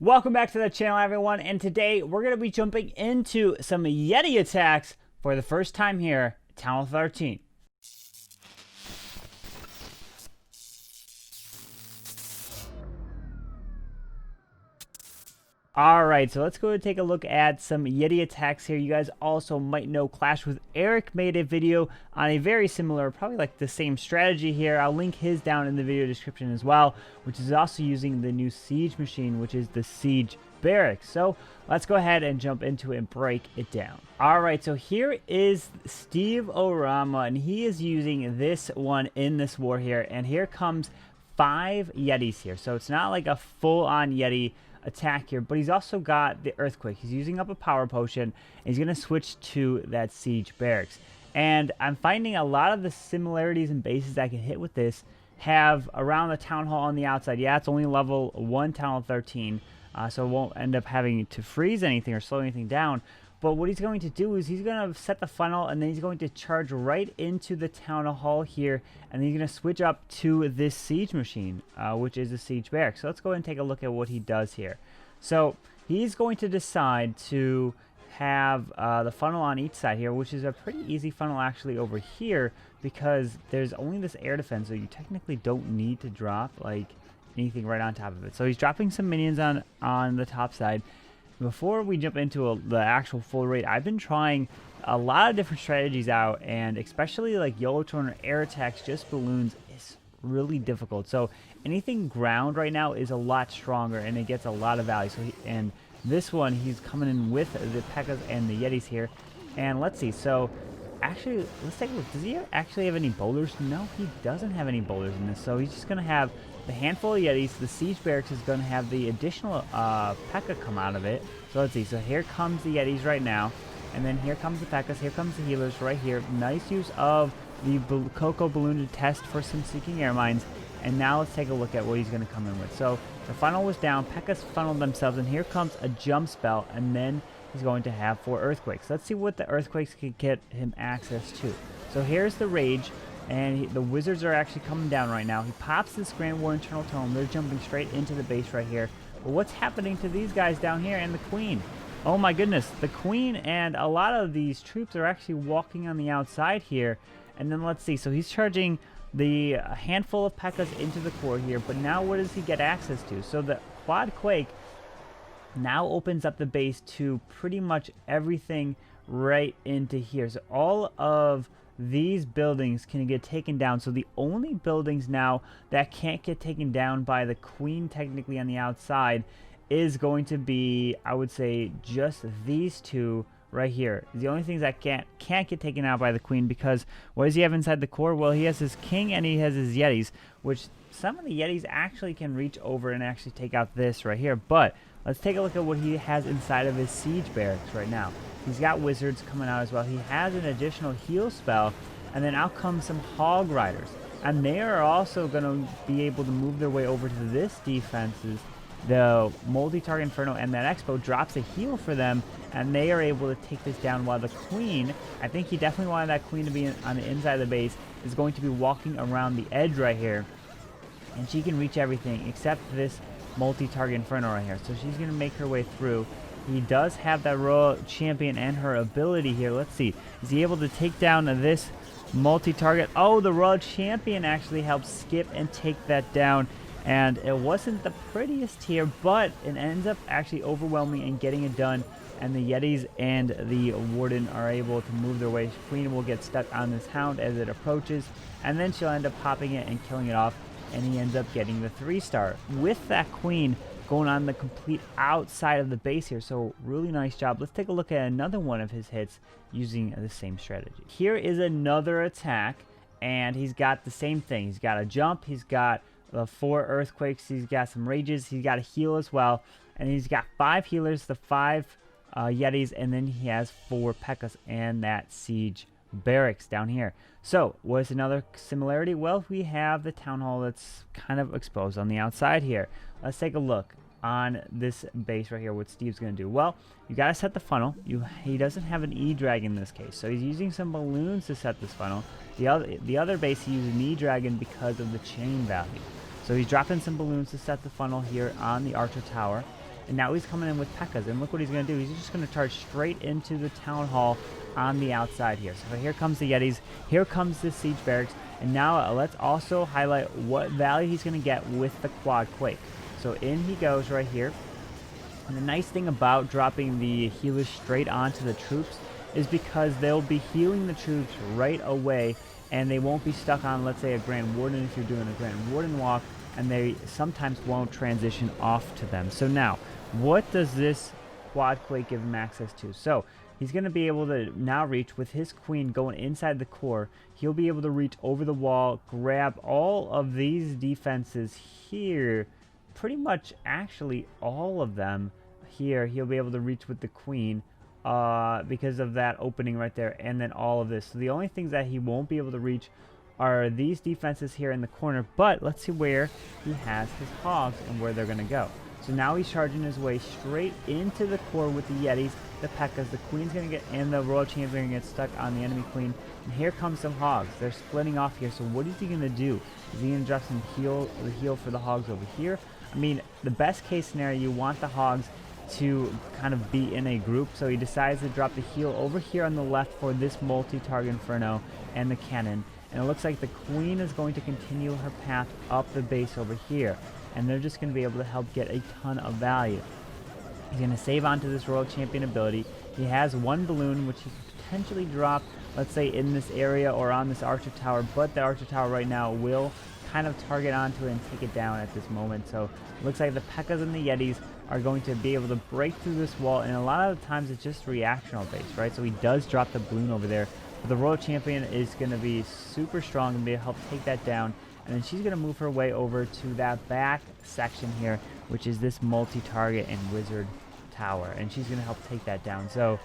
Welcome back to the channel, everyone, and today we're going to be jumping into some Yeti attacks for the first time here at Town Hall 13. Alright, so let's go and take a look at some Yeti attacks here. You guys also might know Clash with Eric made a video on a very similar, probably like the same strategy here. I'll link his down in the video description as well, which is also using the new Siege machine, which is the Siege Barracks. So let's go ahead and jump into it and break it down. Alright, so here is Steve Orama, and he is using this one in this war here. And here comes 5 Yetis here. So it's not like a full-on Yeti attack here, but he's also got the earthquake. He's using up a power potion, and he's going to switch to that Siege Barracks. And I'm finding a lot of the similarities and bases I can hit with this have around the town hall on the outside. Yeah, it's only level 1 town hall 13, so it won't end up having to freeze anything or slow anything down. But what he's going to do is he's going to set the funnel, and then he's going to charge right into the town hall here, and then he's going to switch up to this siege machine, which is a siege barracks. So let's go ahead and take a look at what he does here. So he's going to decide to have the funnel on each side here, which is a pretty easy funnel actually over here, because there's only this air defense, so you technically don't need to drop like anything right on top of it. So he's dropping some minions on the top side. Before we jump into the actual full raid, I've been trying a lot of different strategies out, and especially like YOLO turn or air attacks, just balloons, is really difficult. So anything ground right now is a lot stronger, and it gets a lot of value. So and this one, he's coming in with the P.E.K.K.A.s and the Yetis here. And let's see, so actually, let's take a look. Does he actually have any boulders? No, he doesn't have any boulders in this. So he's just going to have the handful of Yetis. The Siege Barracks is going to have the additional P.E.K.K.A. come out of it. So let's see. So here comes the Yetis right now. And then here comes the P.E.K.K.A.s. Here comes the healers right here. Nice use of the Cocoa Balloon to test for some Seeking Air Mines. And now let's take a look at what he's going to come in with. So the funnel was down. P.E.K.K.A.s funneled themselves. And here comes a jump spell. And then he's going to have 4 earthquakes. Let's see what the earthquakes can get him access to. So here's the rage. And the wizards are actually coming down right now. He pops this Grand War Internal Tome. They're jumping straight into the base right here. But what's happening to these guys down here and the queen? Oh my goodness. The queen and a lot of these troops are actually walking on the outside here. And then let's see. So he's charging the handful of P.E.K.K.A.s into the core here. But now what does he get access to? So the Quad Quake now opens up the base to pretty much everything right into here. So all of these buildings can get taken down. So the only buildings now that can't get taken down by the queen technically on the outside is going to be, I would say, just these two right here. The only things that can't get taken out by the queen, because what does he have inside the core? Well, he has his king and he has his Yetis, which some of the Yetis actually can reach over and actually take out this right here. But let's take a look at what he has inside of his siege barracks right now. He's got wizards coming out as well. He has an additional heal spell, and then out comes some hog riders. And they are also going to be able to move their way over to this defenses. The multi-target inferno and that expo drops a heal for them, and they are able to take this down, while the queen, I think he definitely wanted that queen to be on the inside of the base, is going to be walking around the edge right here. And she can reach everything except this multi-target inferno right here. So she's going to make her way through. He does have that royal champion and her ability here. Let's see. Is he able to take down this multi-target? Oh, the royal champion actually helps skip and take that down. And it wasn't the prettiest here, but it ends up actually overwhelming and getting it done. And the Yetis and the Warden are able to move their way. Queen will get stuck on this hound as it approaches. And then she'll end up popping it and killing it off. And he ends up getting the 3-star. With that queen going on the complete outside of the base here. So really nice job. Let's take a look at another one of his hits using the same strategy. Here is another attack, and he's got the same thing. He's got a jump, he's got the 4 earthquakes, he's got some rages, he's got a heal as well, and he's got 5 healers, the 5 Yetis, and then he has 4 P.E.K.K.A.s and that siege barracks down here. So what's another similarity? Well, we have the town hall that's kind of exposed on the outside here. Let's take a look on this base right here, what Steve's going to do. Well, you got to set the funnel. He doesn't have an E-Dragon in this case, so he's using some balloons to set this funnel. The other base, he used an E-Dragon because of the chain value. So he's dropping some balloons to set the funnel here on the Archer Tower. And now he's coming in with P.E.K.K.A.s, and look what he's going to do. He's just going to charge straight into the town hall on the outside here. So here comes the Yetis, here comes the Siege Barracks, and now let's also highlight what value he's going to get with the Quad Quake. So in he goes right here. And the nice thing about dropping the healers straight onto the troops is because they'll be healing the troops right away, and they won't be stuck on, let's say, a Grand Warden if you're doing a Grand Warden walk, and they sometimes won't transition off to them. So now, what does this Quad Quake give him access to? So he's going to be able to now reach with his queen going inside the core. He'll be able to reach over the wall, grab all of these defenses here, pretty much actually all of them here. He'll be able to reach with the queen because of that opening right there, and then all of this. So the only things that he won't be able to reach are these defenses here in the corner, but let's see where he has his hogs and where they're going to go. So now he's charging his way straight into the core with the Yetis, the P.E.K.K.A.s, the queen's going to get, and the royal champion going to get stuck on the enemy queen. And here comes some hogs. They're splitting off here. So what is he going to do? Is he going to drop some heal for the hogs over here? I mean, the best case scenario, you want the hogs to kind of be in a group, so he decides to drop the heal over here on the left for this multi-target Inferno and the cannon. And it looks like the queen is going to continue her path up the base over here, and they're just going to be able to help get a ton of value. He's going to save onto this royal champion ability. He has one balloon which he could potentially drop, let's say, in this area or on this archer tower, but the archer tower right now will kind of target onto it and take it down at this moment. So it looks like the P.E.K.K.A.s and the Yetis are going to be able to break through this wall, and a lot of the times it's just reactional based, right? So he does drop the balloon over there, but the royal champion is going to be super strong and be able to help take that down. And then she's going to move her way over to that back section here, which is this multi-target and wizard tower, and she's going to help take that down. So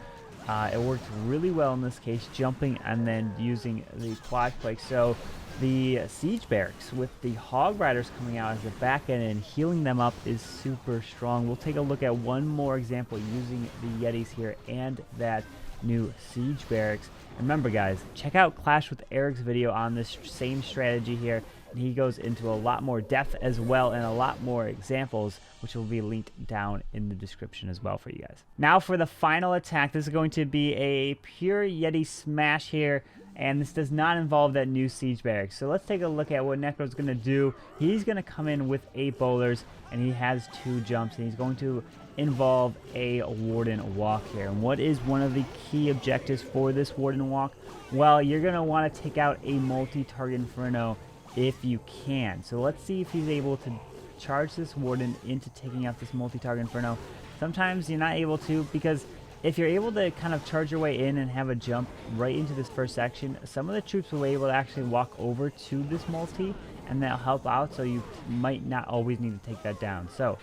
it worked really well in this case, jumping and then using the Quad Quake. So the Siege Barracks with the Hog Riders coming out as the back end and healing them up is super strong. We'll take a look at one more example using the Yetis here and that new Siege Barracks. And remember, guys, check out Clash with Eric's video on this same strategy here. And he goes into a lot more depth as well and a lot more examples, which will be linked down in the description as well for you guys. Now for the final attack, this is going to be a pure Yeti smash here, and this does not involve that new Siege Barracks. So let's take a look at what Necro's going to do. He's going to come in with 8 bowlers, and he has 2 jumps, and he's going to involve a Warden walk here. And what is one of the key objectives for this Warden walk? Well, you're going to want to take out a multi-target Inferno if you can. So let's see if he's able to charge this Warden into taking out this multi-target Inferno. Sometimes you're not able to, because if you're able to kind of charge your way in and have a jump right into this first section, some of the troops will be able to actually walk over to this multi, and that'll help out, so you might not always need to take that down. So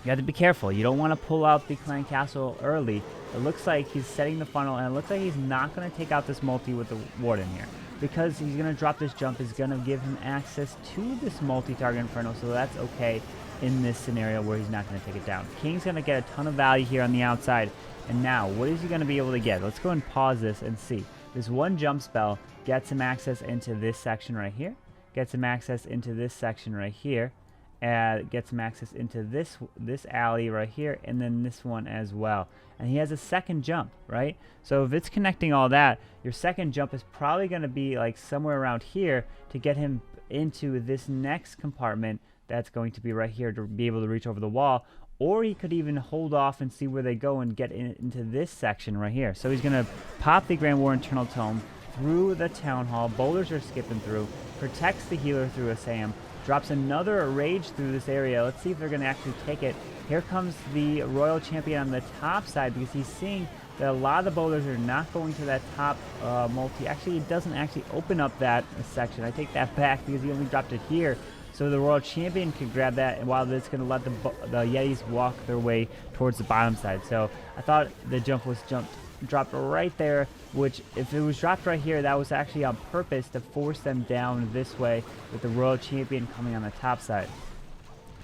you have to be careful. You don't want to pull out the clan castle early. It looks like he's setting the funnel, and it looks like he's not going to take out this multi with the Warden here, because he's going to drop this jump is going to give him access to this multi-target Inferno, so that's okay in this scenario where he's not going to take it down. King's going to get a ton of value here on the outside, and now what is he going to be able to get? Let's go and pause this and see. This one jump spell gets him access into this section right here, gets him access into this section right here, and gets him access into this alley right here, and then this one as well. And he has a second jump, right? So if it's connecting all that, your second jump is probably going to be like somewhere around here to get him into this next compartment that's going to be right here to be able to reach over the wall. Or he could even hold off and see where they go and get into this section right here. So he's going to pop the Grand War Internal Tome through the Town Hall. Bowlers are skipping through. Protects the healer through a Sam. Drops another Rage through this area. Let's see if they're going to actually take it. Here comes the Royal Champion on the top side, because he's seeing that a lot of the bowlers are not going to that top multi. Actually, it doesn't actually open up that section. I take that back because he only dropped it here. So the Royal Champion can grab that, and while it's going to let the Yetis walk their way towards the bottom side. So I thought the jump was dropped right there, which if it was dropped right here, that was actually on purpose to force them down this way, with the Royal Champion coming on the top side.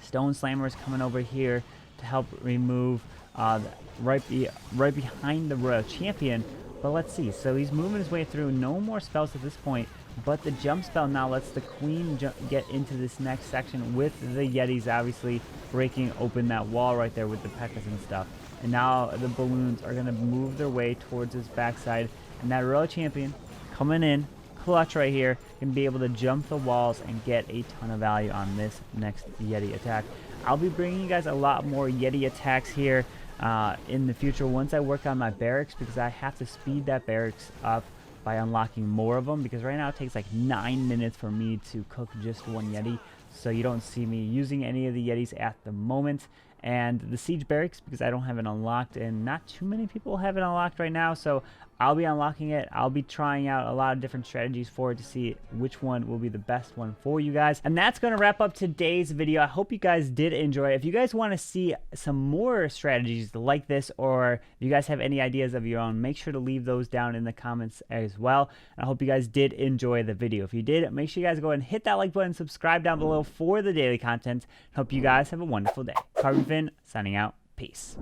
Stone Slammer is coming over here to help remove right behind the Royal Champion. But let's see. So he's moving his way through. No more spells at this point. But the jump spell now lets the queen get into this next section with the Yetis obviously breaking open that wall right there with the P.E.K.K.A.s and stuff. And now the balloons are going to move their way towards his backside. And that royal champion coming in clutch right here can be able to jump the walls and get a ton of value on this next Yeti attack. I'll be bringing you guys a lot more Yeti attacks here in the future once I work on my barracks, because I have to speed that barracks up by unlocking more of them, because right now it takes like 9 minutes for me to cook just one Yeti, so you don't see me using any of the Yetis at the moment. And the Siege Barracks, because I don't have it unlocked, and not too many people have it unlocked right now, so I'll be unlocking it. I'll be trying out a lot of different strategies for it to see which one will be the best one for you guys. And that's going to wrap up today's video. I hope you guys did enjoy it. If you guys want to see some more strategies like this, or if you guys have any ideas of your own, make sure to leave those down in the comments as well. And I hope you guys did enjoy the video. If you did, make sure you guys go ahead and hit that like button, subscribe down below for the daily content. Hope you guys have a wonderful day. CarbonFin signing out. Peace.